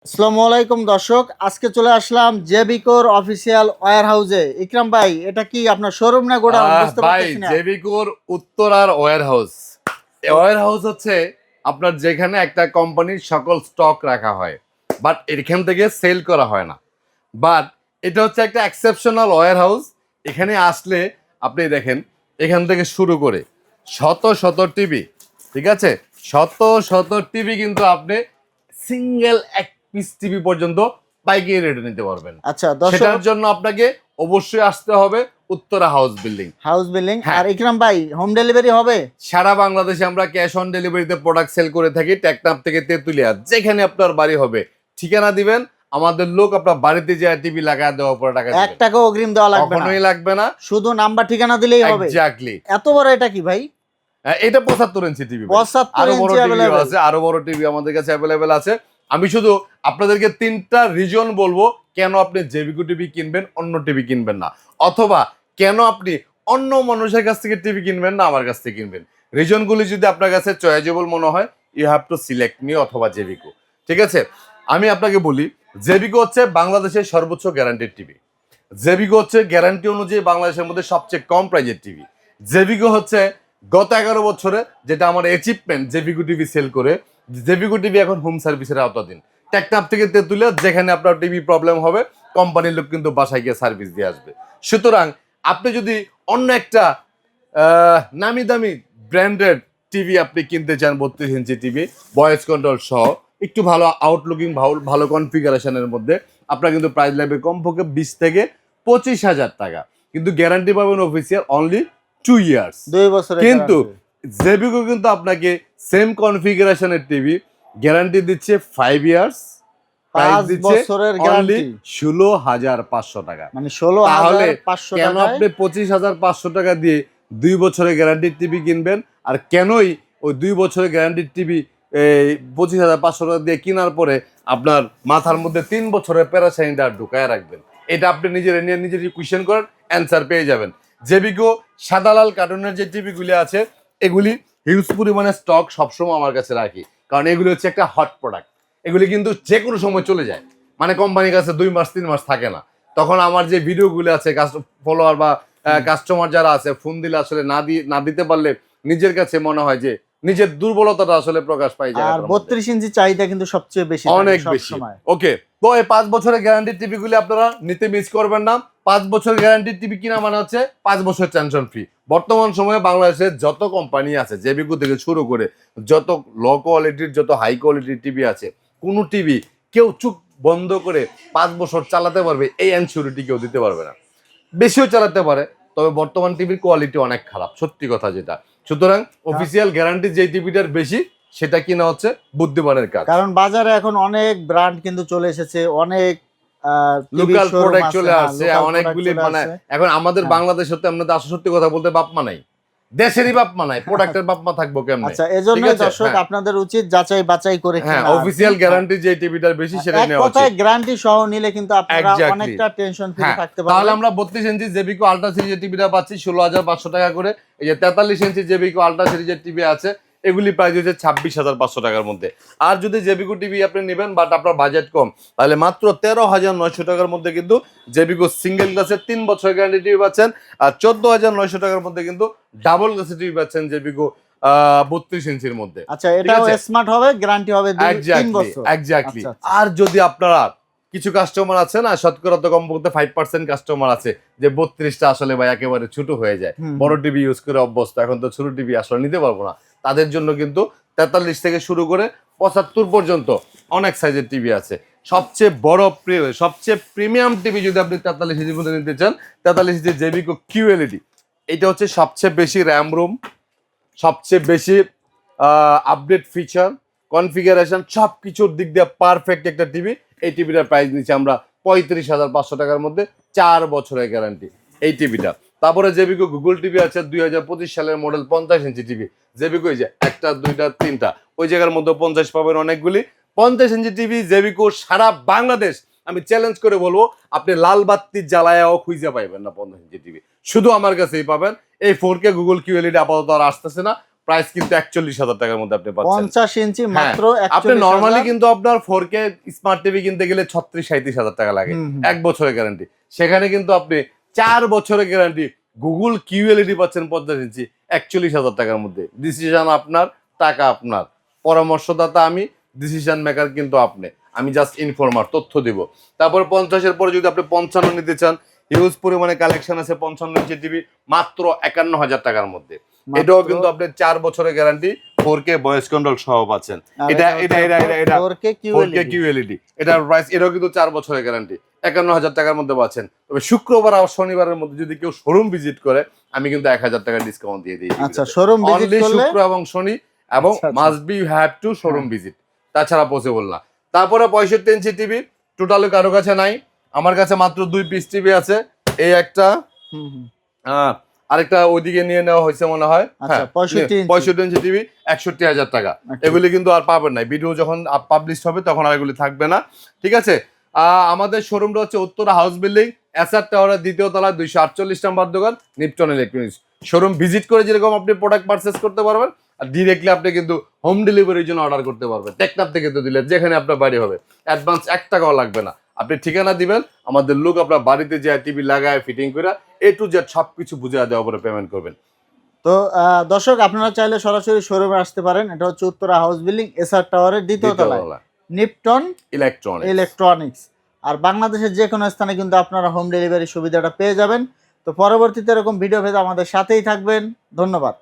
আসসালামু আলাইকুম দর্শক, আজকে চলে আসলাম জেবিকোর অফিসিয়াল ওয়্যার হাউসে। ইকরাম ভাই, এটা কি আপনার শোরুম না গোডাউন? বুঝতে ভাই, পারতেছি না। জেবিকোর উত্তরার ওয়্যার হাউস। ওয়্যার হাউস হচ্ছে আপনার যেখানে একটা কোম্পানির সকল স্টক রাখা হয়, বাট এখান থেকে সেল করা হয় না। বাট এটা হচ্ছে একটা এক্সেপশনাল ওয়্যার হাউস। এখানে আসলে আপনি দেখেন, এখান থেকে শুরু করে শত শত টিভি, ঠিক আছে, শত শত টিভি কিন্তু আপনি সিঙ্গেল এক পিস টিভি পর্যন্ত পাইকারি রেটে নিতে পারবেন। আচ্ছা দর্শক, সেটার জন্য আপনাকে অবশ্যই আসতে হবে Uttara house building. House building. হ্যাঁ। আর ইকরাম ভাই, হোম ডেলিভারি হবে? সারা বাংলাদেশে আমরা ক্যাশ অন ডেলিভারিতে প্রোডাক্ট সেল করে থাকি। টেকনাফ থেকে তেতুলিয়া, যেখানে আপনার বাড়ি হবে ঠিকানা দিবেন, আমাদের লোক আপনার বাড়িতে যায় টিভি লাগায় দেওয়ার পরে টাকা এক দিবেন। টাকাও অগ্রিম দেওয়া লাগবে না? কখনোই লাগবে না, শুধু নাম্বার ঠিকানা দিলেই হবে? এক্স্যাক্টলি। এত বড় এটা কি ভাই? এটা 75 ইঞ্চি টিভি। 75 আরো বড় ইঞ্চি টিভি available? আছে, আরো বড় টিভি আমাদের কাছে অ্যাভেলেবেল আছে। আমি শুধু আপনাদেরকে 3টা রিজন বলবো কেন আপনি জেবিকো টিভি কিনবেন, অন্য টিভি কিনবেন না, অথবা কেন আপনি অন্য মানুষের কাছ থেকে টিভি কিনবেন না, আমার কাছ থেকে কিনবেন। রিজনগুলি যদি আপনার কাছে চয়েজেবল মনে হয়, you have to select me অথবা জেবিকো। ঠিক আছে, আমি আপনাকে বলি, জেবিকো হচ্ছে বাংলাদেশের সর্বোচ্চ গ্যারান্টির টিভি। জেবিকো হচ্ছে গ্যারান্টি অনুযায়ী বাংলাদেশের মধ্যে সবচেয়ে কম প্রাইজের টিভি। জেবিকো হচ্ছে গত 11 বছরে যেটা আমার অ্যাচিভমেন্ট, জেবিকো টিভি সেল করে। জেবিকো টিভি এখন হোম সার্ভিসের আওতাধীন। টেকনাফ থেকে তেতুলিয়া, যেখানে আপনার টিভি প্রবলেম হবে, কোম্পানির লোক কিন্তু বাসায় গিয়ে সার্ভিস দিয়ে আসবে। সুতরাং আপনি যদি অন্য একটা নামি দামি ব্র্যান্ডেড টিভি আপনি কিনতে চান, 32 ইঞ্চি টিভি, ভয়েস কন্ট্রোল সহ, একটু ভালো আউটলুকিং, ভালো কনফিগারেশনের মধ্যে, আপনার কিন্তু প্রাইস লাগবে কমপক্ষে 20 থেকে 25,000 টাকা। কিন্তু গ্যারান্টি পাবেন অফিসিয়াল অনলি 2 ইয়ার্স। 2 বছরের কিন্তু guarantee। জেবিকো কিন্তু আপনাকে সেম কনফিগারেশনের টিভি গ্যারান্টি দিচ্ছে 5 ইয়ার্স, প্রাইস 5 দিচ্ছে বছরের অনলি গ্যারান্টি, 16,500 টাকা। মানে তাহলে 16,500 কেন টাকায়। আপনি 25,500 টাকা দিয়ে 2 বছরের গ্যারান্টির টিভি কিনবেন? আর কেনই ওই 2 বছরের গ্যারান্টির টিভি এই 25,500 টাকা দিয়ে কেনার পরে আপনার মাথার মধ্যে 3 বছরের প্যারাসাইন্ডার ঢুকায় রাখবেন? এটা আপনি নিজেরই কোয়েশ্চেন করেন, অ্যান্সার পেয়ে যাবেন। জেবিকো সাদা লাল কার্টুনের যে টিভিগুলি আছে, এগুলি হিউজ পরিমাণে স্টক সবসময় আমার কাছে রাখি, কারণ এগুলি হচ্ছে একটা হট প্রোডাক্ট। এগুলি কিন্তু যে কোনো সময় চলে যায়, মানে কোম্পানির কাছে 2 মাস 3 মাস থাকে না। তখন আমার যে ভিডিওগুলো আছে, ফলোয়ার বা কাস্টমার যারা আছে, ফোন দিলে আসলে না দিতে পারলে নিজের কাছে মনে হয় যে নিজের দুর্বলতাটা আসলে প্রকাশ পাই যায়। আর 32 ইঞ্চি চাহিদা কিন্তু সবচেয়ে বেশি, অনেক সব বেশি। সময়। ওকে, তো এই 5 বছরের গ্যারান্টি টিভিগুলি আপনারা নিতে মিস করবেন না। 5 বছরের গ্যারান্টি টিভি কিনা মানে হচ্ছে 5 বছর টেনশন ফ্রি। বর্তমান সময়ে বাংলাদেশে যত কোম্পানি আছে, জেবিকো থেকে শুরু করে যত লো কোয়ালিটির, যত হাই কোয়ালিটির টিভি আছে, কোনো টিভি কেউ চুপ বন্ধ করে 5 বছর চালাতে পারবে এই এনসিউরিটি কেউ দিতে পারবে না। বেশিও চালাতে পারে, তবে বর্তমান টিভির কোয়ালিটি অনেক খারাপ, সত্যি কথা যেটা। সুতরাং অফিসিয়াল গ্যারান্টি যে টিভিটার বেশি, সেটা কিনা হচ্ছে বুদ্ধিমানের কাজ। কারণ বাজারে এখন অনেক ব্র্যান্ড কিন্তু চলে এসেছে, অনেক লোকাল প্রোডাক্ট চলে আসছে অনেকগুলি। মানে এখন আমাদের বাংলাদেশে তো আমরা আসলে সত্যি কথা বলতে বাপ মা নাই, দেশেরই বাপ মা নাই, প্রোডাক্টের বাপ মা থাকবো কেমনে? আচ্ছা, এজন্য দর্শক আপনাদের উচিত যাচাই বাছাই করে হ্যাঁ, কেনা। অফিসিয়াল গ্যারান্টি যে টিভিটার বেশি সেটা এক নেওয়া কথায় উচিত। গ্যারান্টি সহ নিলে কিন্তু আপনারা Exactly. অনেকটা টেনশন ফ্রি হ্যাঁ, থাকতে তাহলে পারবেন। আমরা 32 ইঞ্চি জেবিকো আলট্রা সিরিজের টিভিটা পাচ্ছি 16,500 টাকা করে। এই যে 43 ইঞ্চি জেবিকো আলট্রা সিরিজের টিভি আছে, এগুলি প্রাইস হচ্ছে 26,500 টাকার মধ্যে। আর যদি জেবিকো টিভি আপনি নেবেন বাট আপনার বাজেট কম, তাহলে মাত্র 13,900 টাকার মধ্যে কিন্তু জেবিকো সিঙ্গেল গ্লাসের 3 বছরের গ্যারান্টি টিভি পাচ্ছেন। আর 14,900 টাকার মধ্যে কিন্তু ডাবল গ্লাসের টিভি পাচ্ছেন জেবিকো 32 ইঞ্চির মধ্যে। আচ্ছা, এটাও স্মার্ট হবে, গ্যারান্টি হবে 3 বছর। এক্স্যাক্টলি। আচ্ছা, আচ্ছা। আর যদি আপনারা কিছু কাস্টমার আছে না, শতকরা তো কমপক্ষে 5% কাস্টমার আছে যে 32টা আসলে ভাই একেবারে ছোট হয়ে যায়, বড় টিভি ইউজ করে অভ্যস্ত, এখন তো ছোট টিভি আসলে নিতে পারবো না, তাদের জন্য কিন্তু 43 থেকে শুরু করে 75 পর্যন্ত অনেক সাইজের টিভি আছে। সবচেয়ে বড় সবচেয়ে প্রিমিয়াম টিভি যদি আপনি 43 ইঞ্চির মধ্যে নিতে চান, 43 ইঞ্চি জেবিকো কিউএলইডি, এটা হচ্ছে সবচেয়ে বেশি র্যাম রুম, সবচেয়ে বেশি আপডেট ফিচার, কনফিগারেশন, সব কিছুর দিক দিয়ে পারফেক্ট একটা টিভি। এই টিভিটার প্রাইস নিচ্ছি আমরা 35,500 টাকার মধ্যে, 4 বছরের গ্যারান্টি এই টিভিটা। তারপরে জেবিকো গুগল টিভি আছে 2025 সালের মডেল, 50 ইঞ্চি টিভি। জেবিকো এই যে 1টা 2টা 3টা, ওই জায়গার মধ্যে 50 পাবেন অনেকগুলি। 50 ইঞ্চি টিভি জেবিকো সারা বাংলাদেশ আমি চ্যালেঞ্জ করে বলবো আপনি লাল বাত্তি জ্বালায়াও খুঁজে পাইবেন না 50 ইঞ্চি টিভি, শুধু আমার কাছেই পাবেন। এই 4K গুগল কিউএলইডি আপাতত আর আসতেছে না, প্রাইস কিন্তু 41,000 টাকার মধ্যে আপনি পাচ্ছেন। 50 ইঞ্চি মাত্র আপনি 41,000 নরমালি কিন্তু আপনার 4K স্মার্ট টিভি কিনতে গেলে 36-37,000 টাকা লাগে, 1 বছরের গ্যারান্টি। সেখানে কিন্তু আপনি 4 বছরের গ্যারান্টি গুগল কিউএলইডি পাচ্ছেন 50 ইঞ্চি 41,000 টাকার মধ্যে। ডিসিশন আপনার, টাকা আপনার, পরামর্শদাতা আমি, ডিসিশন মেকার কিন্তু আপনি। আমি জাস্ট ইনফর্মার, তথ্য দিব। তারপর 50-এর পরে যদি আপনি 55 নিতে চান, হিউজ পরিমাণে কালেকশন আছে 55 ইঞ্চি টিভি মাত্র 51,000 টাকার মধ্যে। এটাও কিন্তু আপনি 4 বছরের গ্যারান্টি, 4K ভয়েস কন্ট্রোল সহ পাচ্ছেন। এটা 4K 4K QLED, এটার প্রাইস এটাও কিন্তু 4 বছরের গ্যারান্টি, 51,000 টাকার মধ্যে পাচ্ছেন। তবে শুক্রবার আর শনিবারের মধ্যে যদি কেউ শোরুম ভিজিট করে, আমি কিন্তু 1,000 টাকা ডিসকাউন্ট দিয়ে দিই। আচ্ছা, শোরুম ভিজিট অনলি করলে শুক্র এবং শনি, এবং must be have to showroom visit, তাছাড়া পসিবল না। তারপরে 65 ইঞ্চি টিভি টোটালি কারো কাছে নাই, আমার কাছে মাত্র 2 পিস টিভি আছে। এই একটা, আরেকটা ওইদিকে নিয়ে নেওয়া হয়েছে মনে হয়। হ্যাঁ, 65 ইঞ্চি টিভি 61,000 টাকা। এগুলি কিন্তু আর পাবেন না, ভিডিও যখন পাবলিশ হবে তখন আর এগুলি থাকবে না, ঠিক আছে। আমাদের শোরুমটা হচ্ছে উত্তরা হাউস বিল্ডিং, এসআর টাওয়ারের 2য় তলা, 248 নম্বর দোকান, নিপটন ইলেকট্রনিক্স। শোরুম ভিজিট করে যেরকম আপনি প্রোডাক্ট পারচেস করতে পারবেন, আর ডিরেক্টলি আপনি কিন্তু হোম ডেলিভারির জন্য অর্ডার করতে পারবেন। টেকনাফ থেকে তো দিলে যেখানে আপনার বাড়ি হবে, অ্যাডভান্স 1 টাকাও লাগবে না। আপনি ঠিকানা দিবেন, আমাদের লোক আপনার বাড়িতে যে টিভি লাগায় ফিটিং করে A to Z সবকিছু বুঝে দেওয়ার পরে পেমেন্ট করবেন। তো দর্শক, আপনারা চাইলে সরাসরি শোরুমে আসতে পারেন। এটা হচ্ছে উত্তরা হাউস বিল্ডিং, এসআর টাওয়ারের 2য় তলায়, নিপটন ইলেকট্রনিক্স। আর বাংলাদেশের যে কোনো স্থানে কিন্তু আপনারা হোম ডেলিভারি সুবিধাটা পেয়ে যাবেন। তো পরবর্তীতে এরকম ভিডিও পেতে আমাদের সাথেই থাকবেন। ধন্যবাদ।